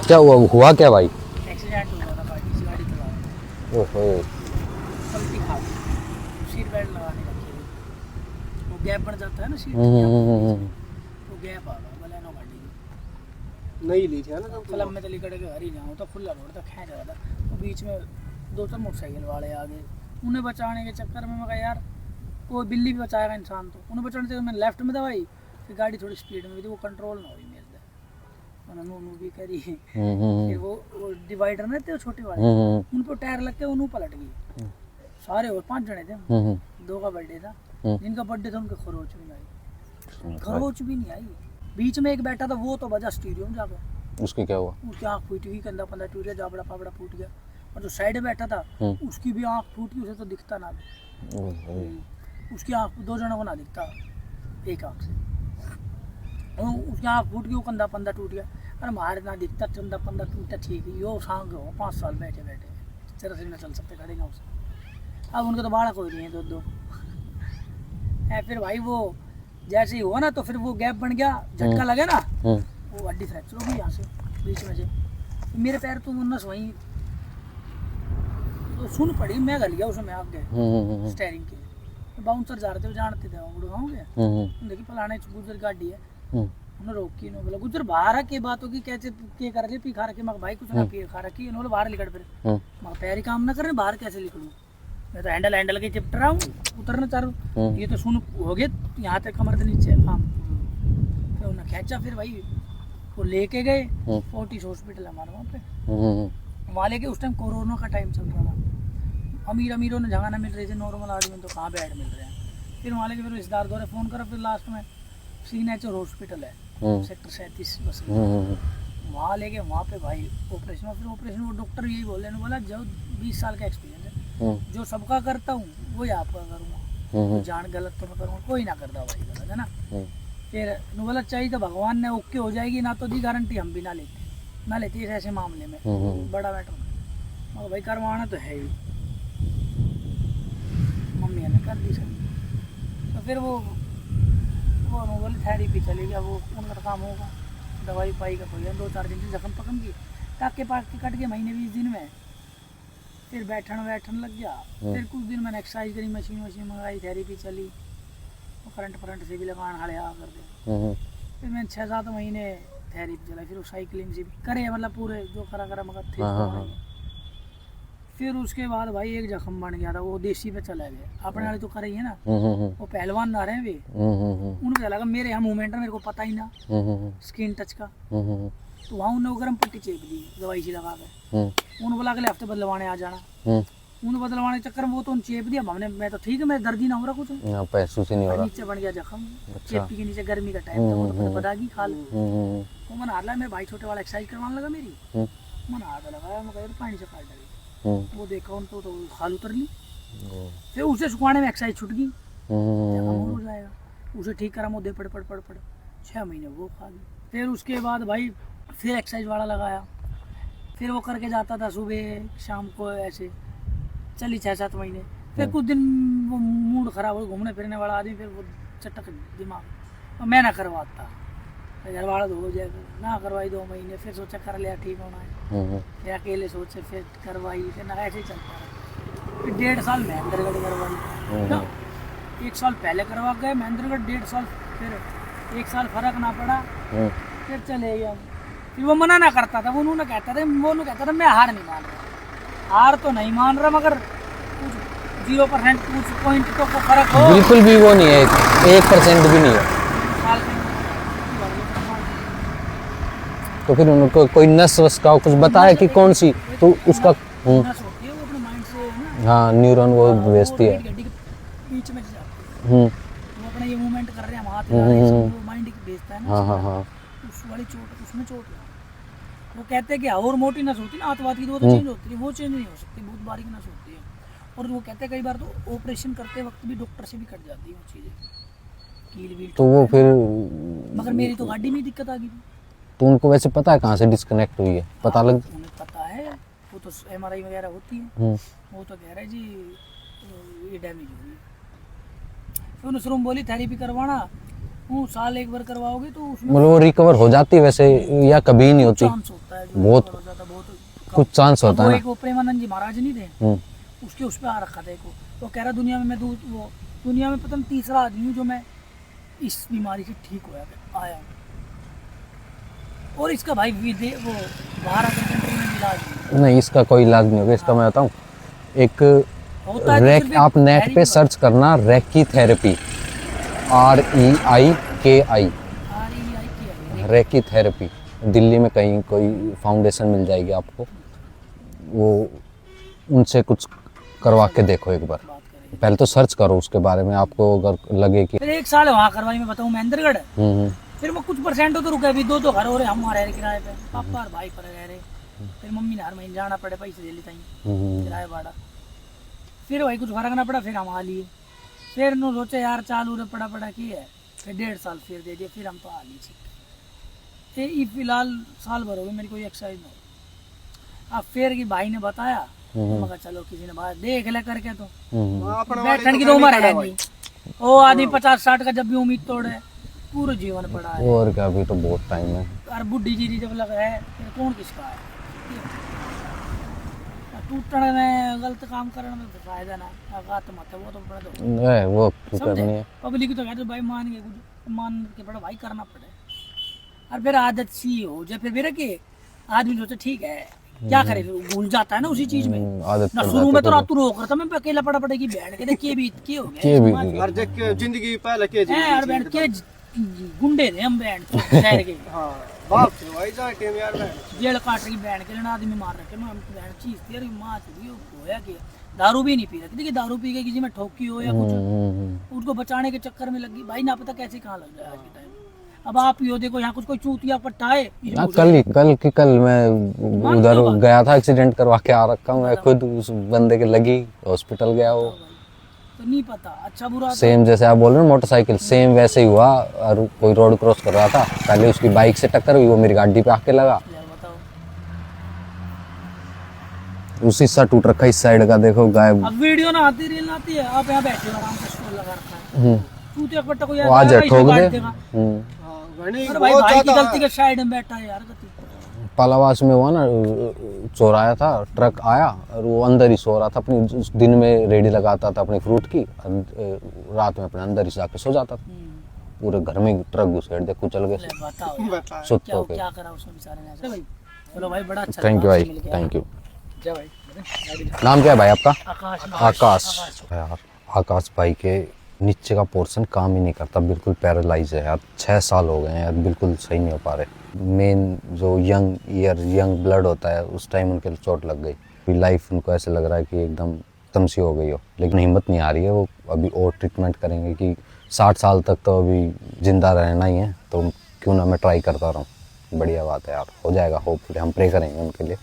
क्या हुआ क्या भाई? एक्सीडेंट हो गया था, गाड़ी चला रहा था। ओहो। पलटी खा गई, सीट बेल्ट लगाने रखी थी, वो गैप बन जाता है ना सीट वो गैप आ गया बलेनो गाड़ी की। नहीं ली थी है ना फिल्म में तो लिखड़ के घर ही जाऊँ तो खुला रोड था, खींच रहा था, तो बीच में 2-4 मोटरसाइकिल वाले आ गए। उन्हें बचाने के चक्कर में मैं कहा यार वो बिल्ली भी बचाएगा इंसान, तो उन्हें बचाने से मैंने लेफ्ट में दबाई, फिर गाड़ी थोड़ी स्पीड में थी, वो कंट्रोल ना हुई मेरे से, मैंने नू भी करी। फिर वो डिवाइडर में थे छोटे वाले, उन पर टायर लग के उन्होंने पलट गई। सारे और 5 जने थे, 2 का बर्थडे था, जिनका बर्थडे था उनके खरोच भी नहीं आई, खरोच भी नहीं आई। बीच में एक बैठा था वो तो बजा स्टीरियो में जाकर, उसकी क्या हुआ? उसकी आँख फूट गई, कंधा पंधा टूट गया, जाबड़ा फाबड़ा फूट गया, और जो साइड में बैठा था उसकी भी आँख फूट गई, उसे तो दिखता ना, उसकी आँख 2 जनों को ना दिखता एक आँख से, उसकी आँख फूट गई, वो कंधा पंधा टूट गया। अरे हमारे ना दिखता कंधा पंधा टूटता ठीक है, यो सांग हो 5 साल बैठे बैठे चरस से न चल सकते, खड़े ना उसे। अब उनके तो बालक हो रही हैं 2-2। फिर भाई वो जैसे ही हुआ ना तो फिर वो गैप बन गया, झटका लगे ना, वो हड्डी फ्रैक्चर हो गई यहाँ से बीच में से, तो मेरे पैर तो नस वहीं तो सुन पड़ी, मैं गल गया उसमें आग गए स्टेयरिंग के, तो बाउंसर जा रहे थे, जानते थे गुड़गांव के, देखिए फलाने गुजर गाड़ी है, उन्होंने रोकी, इन्होंने बोला गुजर बाहर के बात होगी, कैसे के कर रहे पी खा रखे, मैं भाई कुछ ना पी खा रखी, इन्होंने बाहर निकल, फिर मैं पैर ही काम ना कर रहे, बाहर कैसे निकलूँ, मैं तो हैंडल के चिपट रहा हूँ, उतरना चाह रहा हूँ, ये तो सुन हो गए यहाँ तक कमर के नीचे काम, फिर उन्हें खींचा, फिर भाई वो लेके गए फोर्टिस हॉस्पिटल हमारे वहाँ पे, वहाँ लेके उस टाइम कोरोना का टाइम चल रहा था, अमीरों ने जगह ना मिल रही थी, नॉर्मल आदमी तो कहाँ बेड मिल रहे हैं, फिर वहाँ लेके फिर रिश्तेदार दौरे फ़ोन करा, फिर लास्ट में सीनेचर हॉस्पिटल है सेक्टर 37 बस, वहाँ लेके वहाँ पे भाई ऑपरेशन, फिर ऑपरेशन वो डॉक्टर यही बोले, बोला जो 20 साल का एक्सपीरियंस है, जो सबका करता हूँ वही आपका करूँगा, जान गलत तो मैं करूँगा, कोई ना करता भाई गलत है ना। फिर बोला चाहिए तो भगवान ने ओके हो जाएगी, ना तो दी गारंटी हम भी ना लेते ऐसे मामले में, बड़ा मैटर मगर भाई करवाना तो है ही, मम्मी ने कर दी सर, तो फिर वो बोले थेरेपी चली गया, वो उनका काम होगा, दवाई पाई का कोई 2-4 दिन से जख्म पकम की, टाके पाके कट के महीने 20 दिन में, फिर बैठन लग गया, फिर कुछ दिन मैंने एक्सरसाइज करी, मशीन मंगाई, थेरेपी चली, करंट से भी लगान हड़े आ कर दे, फिर मैंने 6-7 महीने थेरेपी चलाई, फिर वो साइकिलिंग से भी करे, मतलब पूरे जो करा मगर थे। फिर उसके बाद भाई एक जख्म बन गया था, वो देसी पे चला गया, अपने वाले तो करे ही है ना, वो पहलवान ना रहे वे, उनको क्या लगा मेरे यहाँ मूवमेंट मेरे को पता ही ना स्किन टच का, तो वहाँ उन्होंने गर्म पट्टी चेप दी दवाई सी लगा के, उन्होंने बोला अगले हफ्ते बदलवाने आ जाना, उन्होंने बदलवाने के चक्कर में वो तो चेप दिया हमने, मैं तो ठीक है, मैं दर्द ही ना हो रहा कुछ, पैसों से नहीं हो रहा, नीचे बन गया जख्म, चेपी के नीचे, गर्मी का टाइम था, वो तो बदागी खा लो, वो मैंने हाथ मेरे भाई छोटे वाला एक्सरसाइज करवाने लगा मेरी, मैंने हाथ लगाया, मैं पानी से काट डाली, वो देखा उनको तो खाल उतर ली, फिर उसे सुखाने में एक्सरसाइज छूट गई, हो जाएगा, उसे ठीक करा, मुद्दे पड़ 6 महीने वो खा ली, फिर उसके बाद भाई फिर एक्सरसाइज वाला लगाया, फिर वो करके जाता था सुबह शाम को, ऐसे चली 6-7 महीने, फिर कुछ दिन वो मूड खराब हो, घूमने फिरने वाला आदमी, फिर वो चटक दिमाग, और मैं ना करवाता, घर वाला तो हो जाएगा ना, करवाई 2 महीने, फिर सोचा कर लिया ठीक होना है, फिर अकेले सोचे, फिर करवाई, फिर ना ऐसे ही चलता है, फिर 1.5 साल महेंद्रगढ़ करवाई, 1 साल पहले करवा गए महेंद्रगढ़, 1.5 साल, फिर 1 साल फर्क ना पड़ा, फिर चले गया, फिर वो मना ना करता था, वो उन्होंने कहता था मैं हार नहीं मान रहा, हार तो नहीं मान रहा, मगर कुछ 0% कुछ पॉइंट तो फर्क हो, बिल्कुल भी वो नहीं है, 1% भी नहीं है, तो फिर उनको कोई नस वस का कुछ बताया कि कौन सी, तो उसका हाँ न्यूरॉन वो भेजती है, बीच में वो अपना ये मूवमेंट कर रहे हैं, हाथ हिला रहे हैं, वो माइंड भेजता है ना, हाँ उस वाली चोट, उसमें चोट है, वो कहते हैं कि और मोटी नस होती है ना आतवाद की, तो वो तो चेंज होती है, वो चेंज नहीं हो सकती, बहुत बारीक नस होती है, और वो कहते हैं कई बार तो ऑपरेशन करते वक्त भी डॉक्टर से भी कट जाती है वो चीज़ें, कील वील, तो वो फिर मगर मेरी तो गाड़ी में दिक्कत आ गई थी, तो उनको वैसे पता है कहाँ से डिस्कनेक्ट हुई है, पता लग, उन्हें पता है, वो तो MRI वगैरह होती है, वो तो कह रहे जी ये डैमेज हुई, फिर उन्हें शुरू बोली थेरेपी करवाना, वो साल एक बार करवाओगे तो उसमें मतलब वो रिकवर हो जाती है वैसे या कभी नहीं होती? चांस होता है, जो बहुत recover हो जाता है, बहुत कुछ चांस अब होता वो है एक वो प्रेमानंद जी महाराज नहीं थे, ना। उसके उस पे आ रखा था एक वो कह रहा दुनिया में मैं वो दुनिया में पता नहीं तीसरा आदमी हूँ जो मैं इस बीमारी से ठीक होया आया हूँ। और इसका भाई वो बाहर आकर कंट्री में इलाज नहीं नहीं इसका कोई इलाज नहीं होगा। इसका मैं बताऊं, एक होता है तो रैक, सिर्फ आप नेट थेरेपी पे सर्च करना reiki therapy, REIKI, REI reiki therapy. Delhi में कहीं कोई फाउंडेशन मिल जाएगी आपको, वो उनसे कुछ करवा के देखो एक बार। बात करेंगे। पहले तो सर्च करो उसके बारे में, आपको अगर लगे कि फिर एक साल वहाँ करवाई, मैं बताऊँ महेंद्रगढ़, हम्म, फिर वो कुछ परसेंट तो रुके, अभी 2 घर हो रहे, हम वहाँ रह रहे किराए पे, पापा और भाई पर रह रहे, फिर मम्मी ने हर महीने जाना पड़े, पैसे दे लेता किराया भाड़ा, फिर वही कुछ फर्क ना पड़ा, फिर हम आ लिए, फिर नो सोचे यार चालू रे पड़ा की है, फिर 1.5 साल फिर दे दिए, फिर हम तो आ लिए। ये फिलहाल साल भर हो गए मेरी कोई एक्सरसाइज नहीं। अब फिर की भाई ने बताया, तो मैं कहा चलो किसी ने बात देख ले करके, तो बैठने की तो उम्र है नहीं, वो आदमी 50-60 का जब भी उम्मीद तोड़े, पूरा जीवन पड़ा है। और क्या, अभी तो बहुत टाइम है। और बुढ़ी जी जब लग है, फिर कौन किसका है? टूटने में, गलत काम करने में तो फायदा ना, आघात मत है, वो तो बड़ा दो वो क्यों करनी समझे। है? पब्लिक तो कहते भाई मान के बड़ा भाई करना पड़े, और फिर आदत सी हो जाए, फिर के आदमी सोचे ठीक है क्या करे, फिर भूल जाता है ना उसी चीज में। आदत ना पड़ शुरू में जाती तो है रात रो करता मैं अकेला पड़ा की बैठ के देखिए भी के हो के भी गया हर जगह जिंदगी पहले के है, और बैठ के गुंडे थे हम बैंड शहर के, हां बाप से भाई जाए टीम यार मैं जेल काट रही बैंड के लेना आदमी मार रखे ना, हम बैंड चीज तेरी मां चली होया कि दारू भी नहीं पी रही, देखिए दारू पी के किसी में ठोकी हो या कुछ, उसको बचाने के चक्कर में लगी, भाई ना पता कैसे कहाँ लग जाए आज के टाइम। अब आप यो देखो यहाँ कुछ कोई चूतिया पट्टा है, हाँ, कल मैं उधर गया था, एक्सीडेंट करवा के आ रखा हूँ मैं खुद, उस बंदे के लगी, हॉस्पिटल गया वो। तो नहीं पता अच्छा बुरा सेम जैसे आप बोल रहे हो मोटरसाइकिल, सेम वैसे ही हुआ। और कोई रोड क्रॉस कर रहा था, पहले उसकी बाइक से टक्कर हुई, वो मेरी गाड़ी पे आके लगा, यार बताओ। उसी सा टूट रखा इस साइड का, देखो गायब। अब वीडियो ना आती रील ना आती है, आप यहाँ बैठे हो आराम से स्टोर लगा रखा है, चूतिया पट्टा कोई वो आज आएगा, ठोक इसे दे। काट देगा। हां घणी अरे भाई बहुत भाई की ज्यादा गलती के साइड में बैठा है यार गति। पालावास में हुआ ना, चौराया था, ट्रक आया और वो अंदर ही सो रहा था अपनी, दिन में रेडी लगाता था अपनी फ्रूट की, रात में अपने अंदर ही जाके सो जाता था, पूरे घर में ट्रक घुसेड़ दे, कुचल ले गए बताओ बता सुत क्या होके। क्या करा उसने बेचारे ने ऐसे भाई। चलो भाई बड़ा अच्छा थैंक यू लगा, भाई, आपसे मिल गया। Thank you. जय भाई। नाम क्या है भाई आपका? आकाश आकाश। यार आकाश भाई के नीचे का पोर्शन काम ही नहीं करता, बिल्कुल पैरालाइज है यार, 6 साल हो गए हैं यार, बिल्कुल सही नहीं हो पा रहे। मेन जो यंग ब्लड होता है, उस टाइम उनके चोट लग गई, लाइफ उनको ऐसे लग रहा है कि एकदम खत्म सी हो गई हो, लेकिन हिम्मत नहीं आ रही है, वो अभी और ट्रीटमेंट करेंगे कि 60 साल तक तो अभी जिंदा रहना ही है, तो क्यों ना मैं ट्राई करता रहूँ। बढ़िया बात है यार, हो जाएगा होपफुली, हम प्रे करेंगे उनके लिए।